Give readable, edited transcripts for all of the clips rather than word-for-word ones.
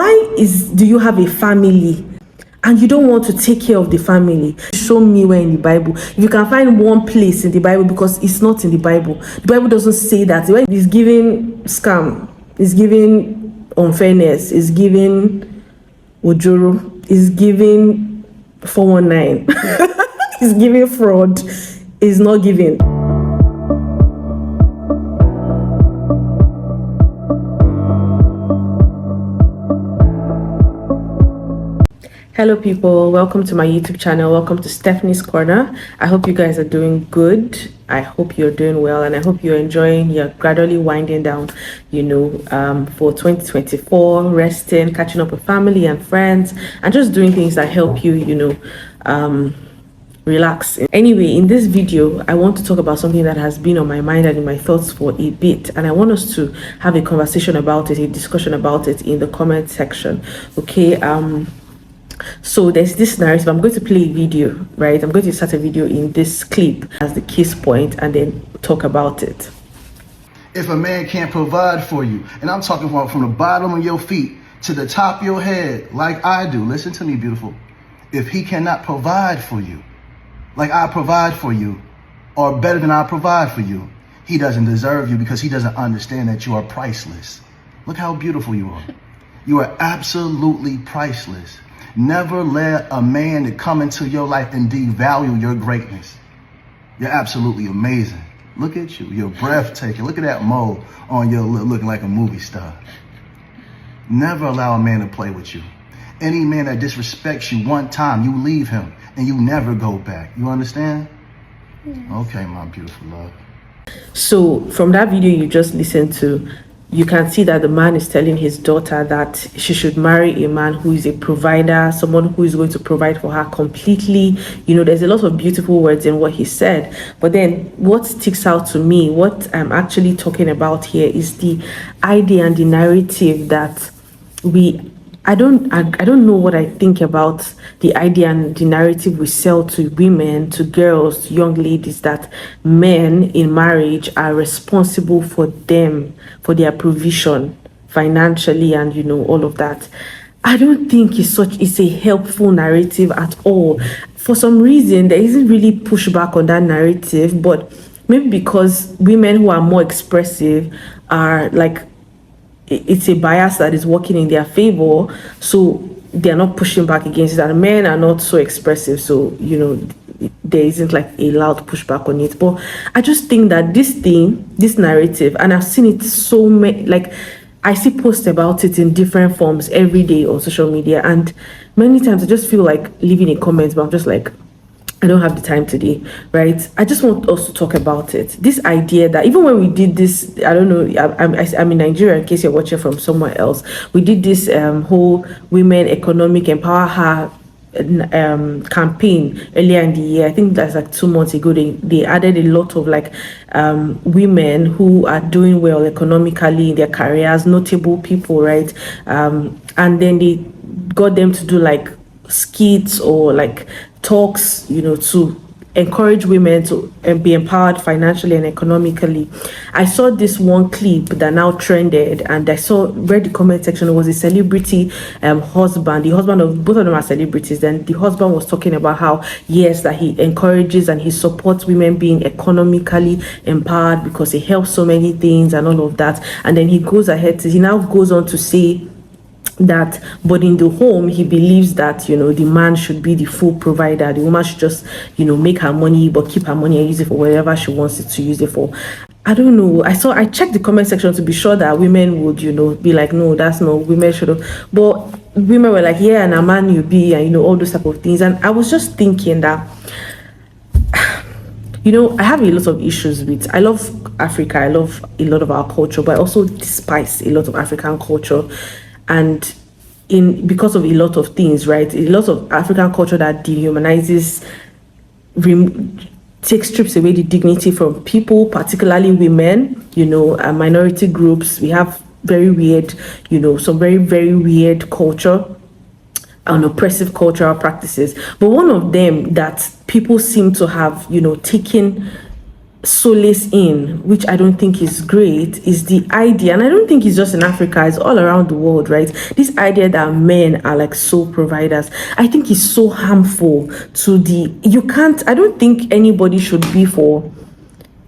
do you have a family and you don't want to take care of the family? Show me where in the Bible. If you can find one place in the Bible, because it's not in the Bible. The Bible doesn't say that. When it's giving scam, it's giving unfairness, it's giving ojoro, it's giving 419, it's giving fraud, it's not giving. Hello people, welcome to my YouTube channel. Welcome to Stephanie's Corner. I hope you guys are doing good. I hope you're doing well, and I hope you're gradually winding down, for 2024, resting, catching up with family and friends, and just doing things that help you, relax. Anyway, in this video, I want to talk about something that has been on my mind and in my thoughts for a bit, and I want us to have a conversation about it, a discussion about it in the comment section. Okay. So there's this narrative. I'm going to play a video, right? I'm going to start a video in this clip as the case point and then talk about it. If a man can't provide for you, and I'm talking about from the bottom of your feet to the top of your head, like I do, listen to me, beautiful. If he cannot provide for you, like I provide for you, or better than I provide for you, he doesn't deserve you, because he doesn't understand that you are priceless. Look how beautiful you are. You are absolutely priceless. Never let a man to come into your life and devalue your greatness. You're absolutely amazing. Look at you. You're breathtaking. Look at that mole on your lip, looking like a movie star. Never allow a man to play with you. Any man that disrespects you one time, you leave him and you never go back. You understand? Yes. Okay, my beautiful love. So from that video you just listened to, you can see that the man is telling his daughter that she should marry a man who is a provider, someone who is going to provide for her completely. There's a lot of beautiful words in what he said. But then what sticks out to me, what I'm actually talking about here, is the idea and the narrative that I don't know what I think about the idea and the narrative we sell to women, to girls, to young ladies, that men in marriage are responsible for them, for their provision financially and all of that. I don't think it's a helpful narrative at all. For some reason, there isn't really pushback on that narrative, but maybe because women who are more expressive are like, it's a bias that is working in their favor, so they're not pushing back against it. And men are not so expressive, so there isn't like a loud pushback on it. But I just think that this narrative, and I've seen it so many, like I see posts about it in different forms every day on social media, and many times I just feel like leaving a comment, but I'm just like, I don't have the time today, right? I just want us to talk about it. This idea that even when we did this, I don't know, I'm in Nigeria, in case you're watching from somewhere else. We did this whole Women Economic Empower Her campaign earlier in the year. I think that's like 2 months ago. They added a lot of like women who are doing well economically in their careers, notable people, right? And then they got them to do like skits or like talks, to encourage women to be empowered financially and economically. I saw this one clip that now trended, and I read the comment section. It was a celebrity husband. The husband of both of them are celebrities. Then the husband was talking about how, yes, that he encourages and he supports women being economically empowered because it helps so many things and all of that. And then he now goes on to say that, but in the home he believes that the man should be the full provider. The woman should just make her money, but keep her money and use it for whatever she wants it to use it for. I don't know. I checked the comment section to be sure that women would be like, no, that's not, women should have, but women were like, yeah, and a man you be, and all those type of things. And I was just thinking that I have a lot of issues with, I love Africa, I love a lot of our culture, but I also despise a lot of African culture. And because of a lot of things, right? A lot of African culture that dehumanizes, strips away the dignity from people, particularly women, and minority groups. We have very weird, some very, very weird culture and oppressive cultural practices. But one of them that people seem to have, taken solace in, which I don't think is great, is the idea, and I don't think it's just in Africa, it's all around the world, right? This idea that men are like sole providers, I think is so harmful to I don't think anybody should be for,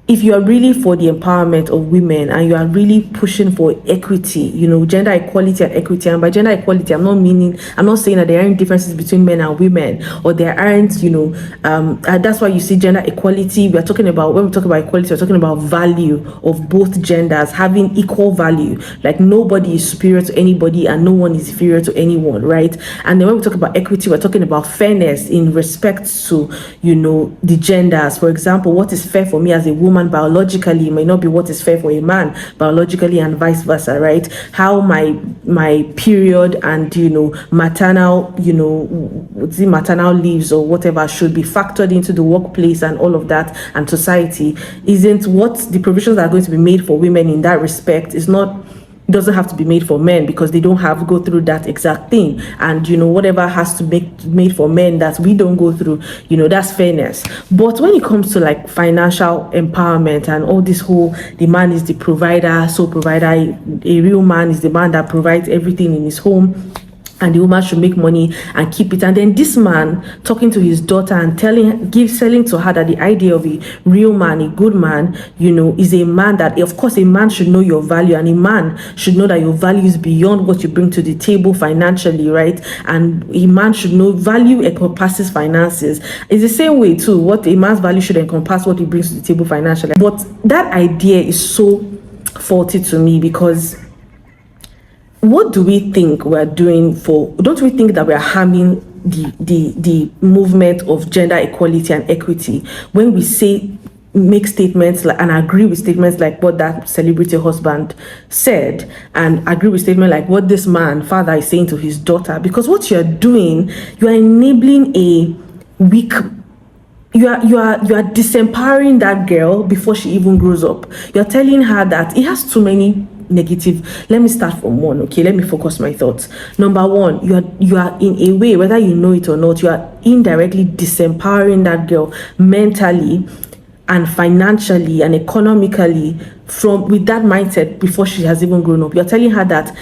if you are really for the empowerment of women and you are really pushing for equity, gender equality and equity, and by gender equality, I'm not saying that there aren't differences between men and women, or there aren't, that's why you see gender equality. When we talk about equality, we're talking about value of both genders having equal value. Like nobody is superior to anybody and no one is inferior to anyone, right? And then when we talk about equity, we're talking about fairness in respect to, the genders. For example, what is fair for me as a woman biologically may not be what is fair for a man biologically, and vice versa, right? How my period and maternal maternal leaves or whatever should be factored into the workplace and all of that, and society isn't what the provisions that are going to be made for women in that respect is not, doesn't have to be made for men, because they don't have to go through that exact thing. And whatever has to be made for men that we don't go through, that's fairness. But when it comes to like financial empowerment and all this whole, the man is the provider, so provider, a real man is the man that provides everything in his home, and the woman should make money and keep it. And then this man talking to his daughter and selling to her that the idea of a real man, a good man, is a man that, of course, a man should know your value, and a man should know that your value is beyond what you bring to the table financially, right? And a man should know value encompasses finances. It's the same way too. What a man's value should encompass what he brings to the table financially. But that idea is so faulty to me, because what do we think we're doing don't we think that we're harming the movement of gender equality and equity when we make statements like, and agree with statements like what that celebrity husband said, and agree with statements like what this father is saying to his daughter? Because what you're doing, you are enabling a weak, you are disempowering that girl before she even grows up. You're telling her that it has too many negative. Let me start from one. Okay, let me focus my thoughts. Number one, you are in a way, whether you know it or not, you are indirectly disempowering that girl mentally and financially and economically with that mindset before she has even grown up. You're telling her that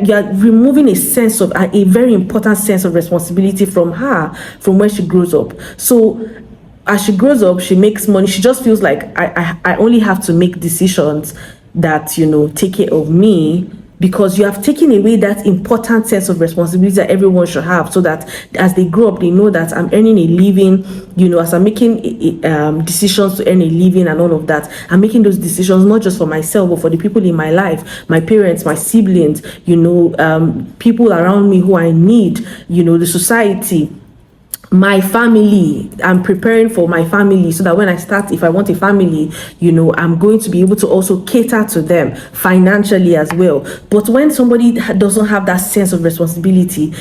you're removing a very important sense of responsibility from her from when she grows up. So as she grows up, she makes money, she just feels like I only have to make decisions that take care of me, because you have taken away that important sense of responsibility that everyone should have, so that as they grow up, they know that I'm earning a living, as I'm making decisions to earn a living and all of that, I'm making those decisions not just for myself, but for the people in my life, my parents, my siblings, people around me who I need, the society, my family. I'm preparing for my family, so that when if I want a family, I'm going to be able to also cater to them financially as well. But when somebody doesn't have that sense of responsibility,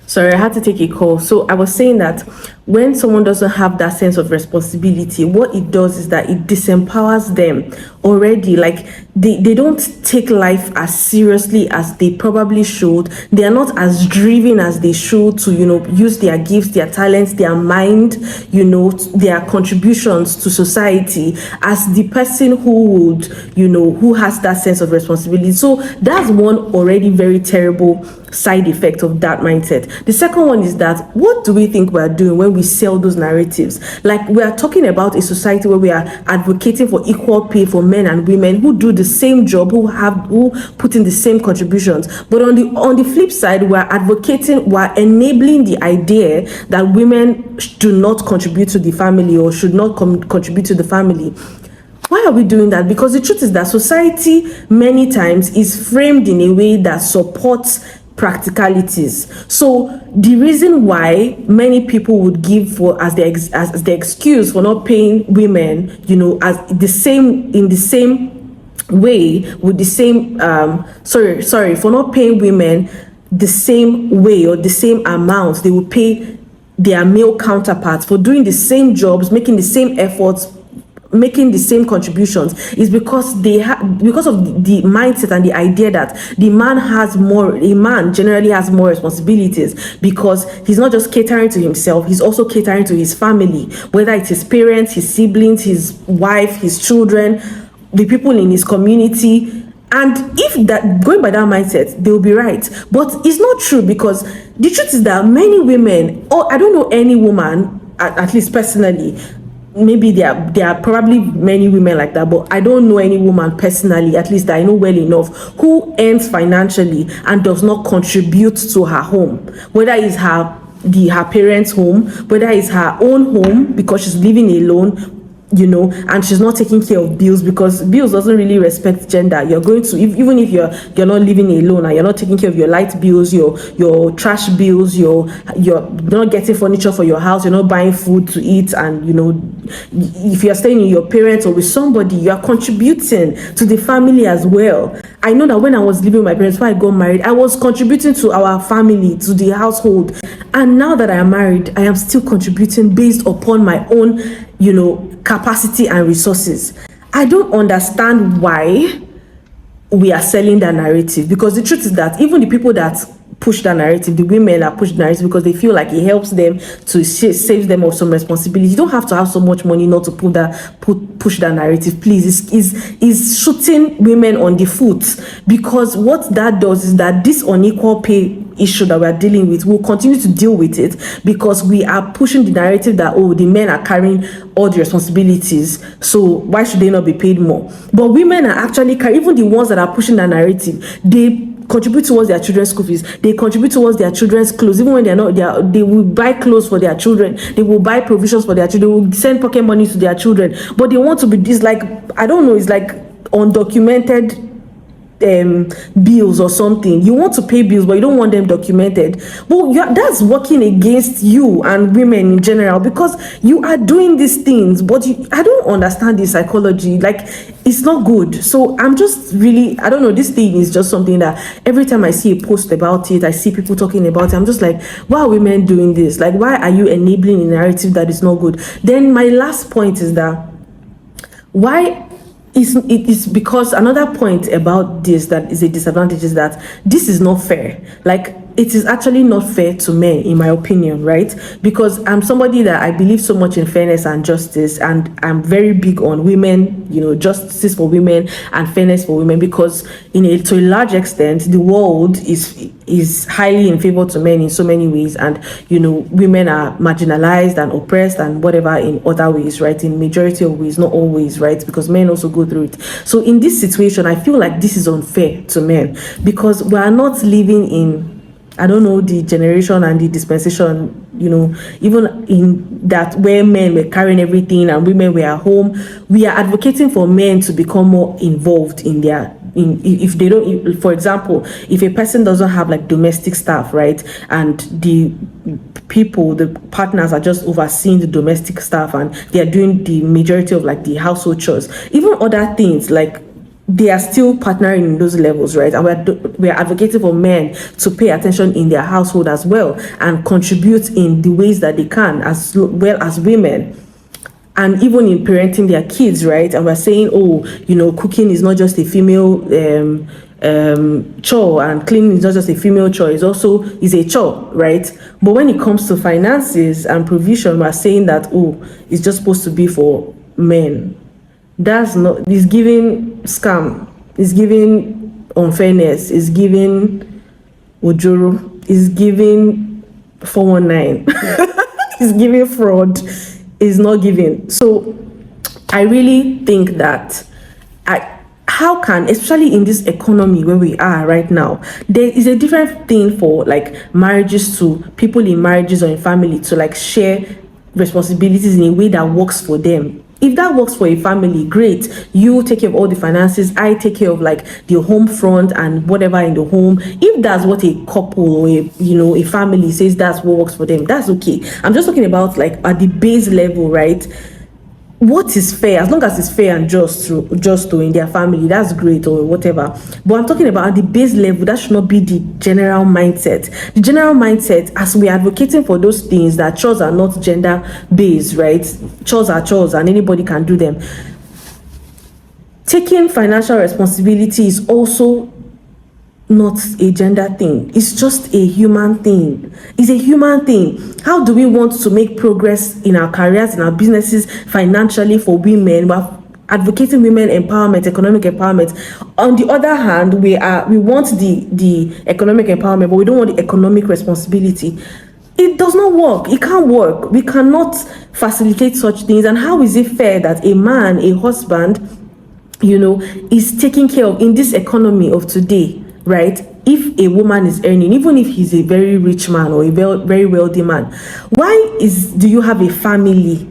sorry, I had to take a call. So I was saying that when someone doesn't have that sense of responsibility, what it does is that it disempowers them already. Like they don't take life as seriously as they probably should. They are not as driven as they should to, use their gifts, their talents, their mind, their contributions to society as the person who would, who has that sense of responsibility. So that's one already very terrible side effect of that mindset. The second one is that, what do we think we're doing when we sell those narratives? Like, we are talking about a society where we are advocating for equal pay for men and women who do the same job, who put in the same contributions. But on the flip side, we're enabling the idea that women do not contribute to the family, or should not contribute to the family. Why are we doing that? Because the truth is that society many times is framed in a way that supports practicalities. So the reason why many people would give as the excuse for not paying women, as in the same way, with the same for not paying women the same way or the same amount they would pay their male counterparts for doing the same jobs, making the same efforts making the same contributions is because because of the mindset and the idea that a man generally has more responsibilities, because he's not just catering to himself, he's also catering to his family, whether it's his parents, his siblings, his wife, his children, the people in his community. And if that, going by that mindset, they'll be right. But it's not true, because the truth is that many women, or I don't know any woman, at least personally, maybe there are probably many women like that, but I don't know any woman personally, at least that I know well enough, who earns financially and does not contribute to her home, whether it's her parents' home, whether it's her own home because she's living alone, and she's not taking care of bills, because bills doesn't really respect gender. You're going to, even if you're not living alone and you're not taking care of your light bills, your trash bills, you're not getting furniture for your house, you're not buying food to eat, and if you're staying with your parents or with somebody, you are contributing to the family as well. I know that when I was living with my parents before I got married, I was contributing to our family, to the household, and now that I am married, I am still contributing based upon my own capacity and resources. I don't understand why we are selling that narrative, because the truth is that even the people that push that narrative, the women that push the narrative because they feel like it helps them to save them of some responsibility. You don't have to have so much money not to push that narrative. Please, is shooting women on the foot, because what that does is that this unequal pay issue that we are dealing with, we'll continue to deal with it, because we are pushing the narrative that, the men are carrying all the responsibilities, so why should they not be paid more? But women are actually even the ones that are pushing that narrative, they contribute towards their children's school fees, they contribute towards their children's clothes. Even when they will buy clothes for their children, they will buy provisions for their children, they will send pocket money to their children, but they want to be this, like, I don't know, it's like undocumented bills or something. You want to pay bills, but you don't want them documented. Well, that's working against you and women in general, because you are doing these things, but I don't understand the psychology. Like, it's not good. So I'm just really, I don't know, this thing is just something that every time I see a post about it, I see people talking about it, I'm just like, why are women doing this? Like, why are you enabling a narrative that is not good? Then my last point is that it is because another point about this that is a disadvantage is that this is not fair. Like, it is actually not fair to men, in my opinion, right? Because I'm somebody that I believe so much in fairness and justice, and I'm very big on women, justice for women and fairness for women, because to a large extent the world is highly in favor to men in so many ways, and women are marginalized and oppressed and whatever in other ways, right? In majority of ways, not always, right? Because men also go through it. So in this situation, I feel like this is unfair to men, because we are not living in, I don't know, the generation and the dispensation, even in that where men were carrying everything and women were at home. We are advocating for men to become more involved if they don't, for example, if a person doesn't have like domestic staff, right, and the partners are just overseeing the domestic staff and they are doing the majority of like the household chores, even other things, like, they are still partnering in those levels, right? And we're advocating for men to pay attention in their household as well and contribute in the ways that they can, as well as women. And even in parenting their kids, right? And we're saying, cooking is not just a female chore, and cleaning is not just a female chore, it's also a chore, right? But when it comes to finances and provision, we're saying that, it's just supposed to be for men. That's not, it's giving scam, it's giving unfairness, it's giving ojoro, it's giving 419, it's giving fraud, it's not giving. So I really think that how can, especially in this economy where we are right now, there is a different thing for like marriages, to people in marriages or in family to like share responsibilities in a way that works for them. If that works for a family, great. You take care of all the finances, I take care of like the home front and whatever in the home. If that's what a couple or a family says that's what works for them, that's okay. I'm just talking about like at the base level, right? what is fair, as long as it's fair and just to in their family, that's great, or whatever. But I'm talking about at the base level, that should not be the general mindset. The general mindset, as we're advocating for those things, that chores are not gender based, right? Chores are chores and anybody can do them. Taking financial responsibility is also not a gender thing. It's just a human thing. It's a human thing. How do we want to make progress in our careers, in our businesses, financially for women? We're advocating women empowerment, economic empowerment. On the other hand, we want the economic empowerment, but we don't want the economic responsibility. It does not work. It can't work. We cannot facilitate such things. And how is it fair that a man, a husband, is taking care of in this economy of today? Right? If a woman is earning, even if he's a very rich man or a very wealthy man, why do you have a family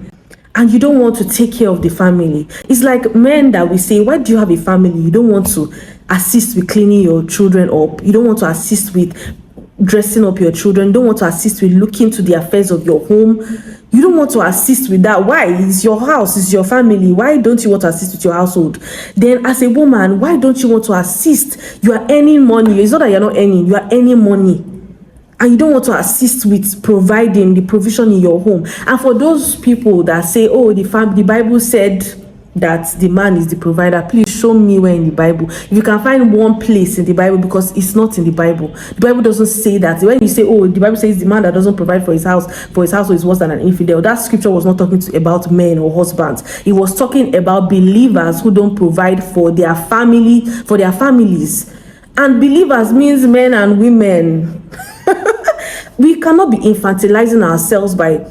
and you don't want to take care of the family? It's like men that we say, why do you have a family? You don't want to assist with cleaning your children up. You don't want to assist with dressing up your children. You don't want to assist with looking to the affairs of your home. You don't want to assist with that. Why? It's your house, it's your family. Why don't you want to assist with your household? Then as a woman, why don't you want to assist? You are earning money. It's not that you're not earning, you are earning money. And you don't want to assist with providing the provision in your home. And for those people that say, oh, the Bible said that the man is the provider, please show me where in the Bible. If you can find one place in the Bible, because it's not in the Bible. The Bible doesn't say that. When you say, oh, the Bible says the man that doesn't provide for his household is worse than an infidel, that scripture was not talking about men or husbands. It was talking about believers who don't provide for their family, for their families. And believers means men and women. We cannot be infantilizing ourselves by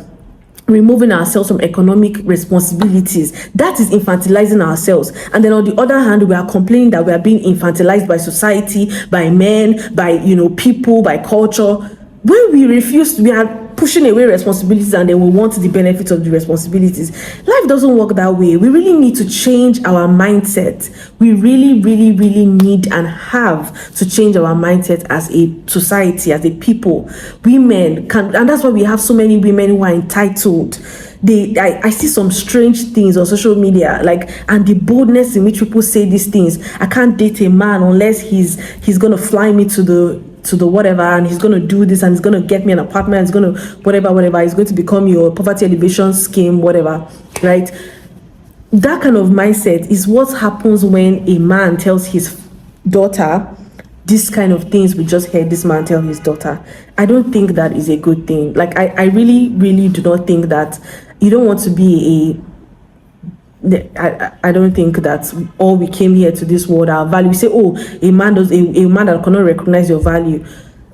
removing ourselves from economic responsibilities. That is infantilizing ourselves. And then on the other hand, we are complaining that we are being infantilized by society, by men, by people, by culture. When we refuse, we are pushing away responsibilities and then we want the benefits of the responsibilities. Life doesn't work that way. We really need to change our mindset. We really, really, really need and have to change our mindset as a society, as a people. Women can, and that's why we have so many women who are entitled. I see some strange things on social media, and the boldness in which people say these things. I can't date a man unless he's gonna fly me to the whatever, and he's going to do this, and he's going to get me an apartment, he's going to whatever, he's going to become your poverty alleviation scheme, whatever, right? That kind of mindset is what happens when a man tells his daughter this kind of things we just heard this man tell his daughter. I don't think that is a good thing. I really, really do not think that. You don't want to be I don't think that's all we came here to this world. Our value, we say, oh, a man that cannot recognize your value.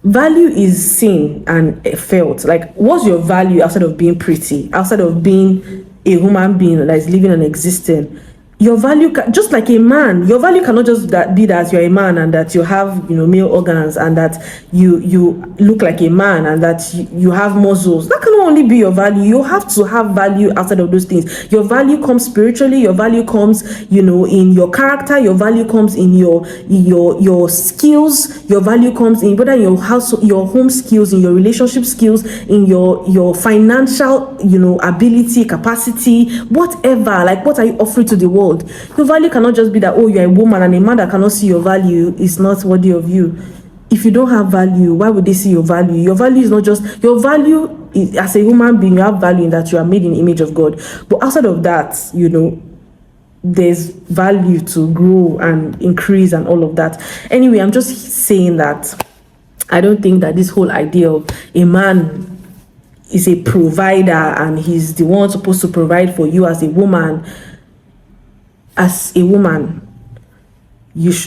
Value is seen and felt. What's your value outside of being pretty, outside of being a human being that is living and existing? Your value, just like a man, your value cannot just be that you're a man and that you have male organs and that you look like a man and that you have muscles. That cannot only be your value. You have to have value outside of those things. Your value comes spiritually. Your value comes in your character. Your value comes in your skills. Your value comes in whether in your house, your home skills, in your relationship skills, in your financial ability, capacity, whatever. What are you offering to the world? Your value cannot just be that, oh, you're a woman, and a man that cannot see your value is not worthy of you. If you don't have value, why would they see your value? Your value is not just your value is, as a human being, you have value in that you are made in the image of God. But outside of that, there's value to grow and increase and all of that. Anyway, I'm just saying that I don't think that this whole idea of a man is a provider and he's the one supposed to provide for you as a woman. As a woman,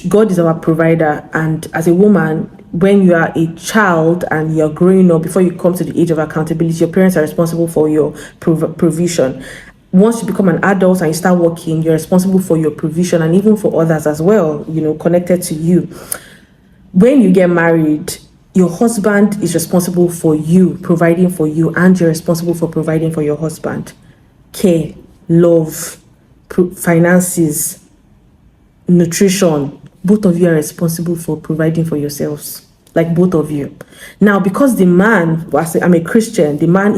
God is our provider, and as a woman, when you are a child and you're growing up, before you come to the age of accountability, your parents are responsible for your provision. Once you become an adult and you start working, you're responsible for your provision and even for others as well, connected to you. When you get married, your husband is responsible for you, providing for you, and you're responsible for providing for your husband. Care, love, finances, nutrition, both of you are responsible for providing for yourselves, both of you. Now, because the man, I'm a Christian, the man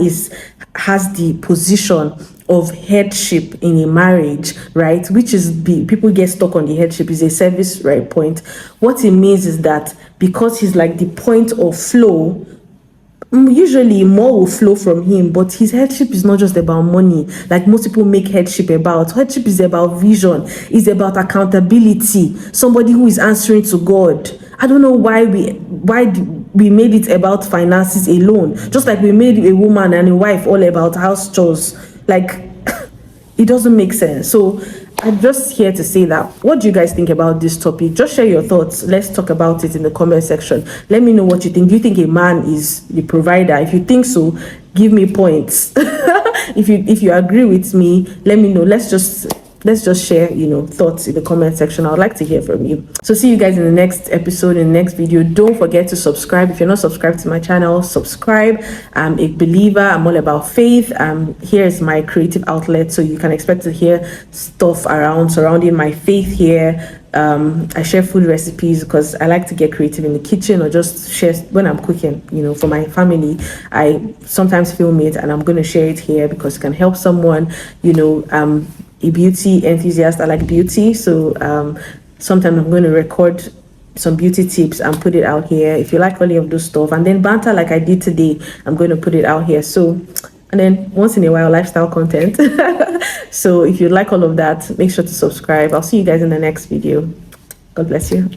has the position of headship in a marriage, right, which is people get stuck on the headship, is a service right point. What it means is that because he's like the point of flow, usually more will flow from him, but his headship is not just about money like most people make headship about. Headship is about vision, is about accountability, somebody who is answering to God. I don't know why we made it about finances alone, just like we made a woman and a wife all about house chores. Like it doesn't make sense. So I'm just here to say that, what do you guys think about this topic? Just share your thoughts. Let's talk about it in the comment section. Let me know what you think. Do you think a man is the provider? If you think so, give me points. If you agree with me, let me know. Let's just share, thoughts in the comment section. I would like to hear from you. So see you guys in the next episode, in the next video. Don't forget to subscribe. If you're not subscribed to my channel, subscribe. I'm a believer. I'm all about faith. Here is my creative outlet, so you can expect to hear stuff surrounding my faith here. I share food recipes because I like to get creative in the kitchen, or just share when I'm cooking, for my family. I sometimes film it and I'm going to share it here because it can help someone. A beauty enthusiast. I like beauty, so sometimes I'm going to record some beauty tips and put it out here. If you like all of those stuff, and then banter like I did today, I'm going to put it out here. So, and then once in a while, lifestyle content. So if you like all of that, make sure to subscribe. I'll see you guys in the next video. God bless you.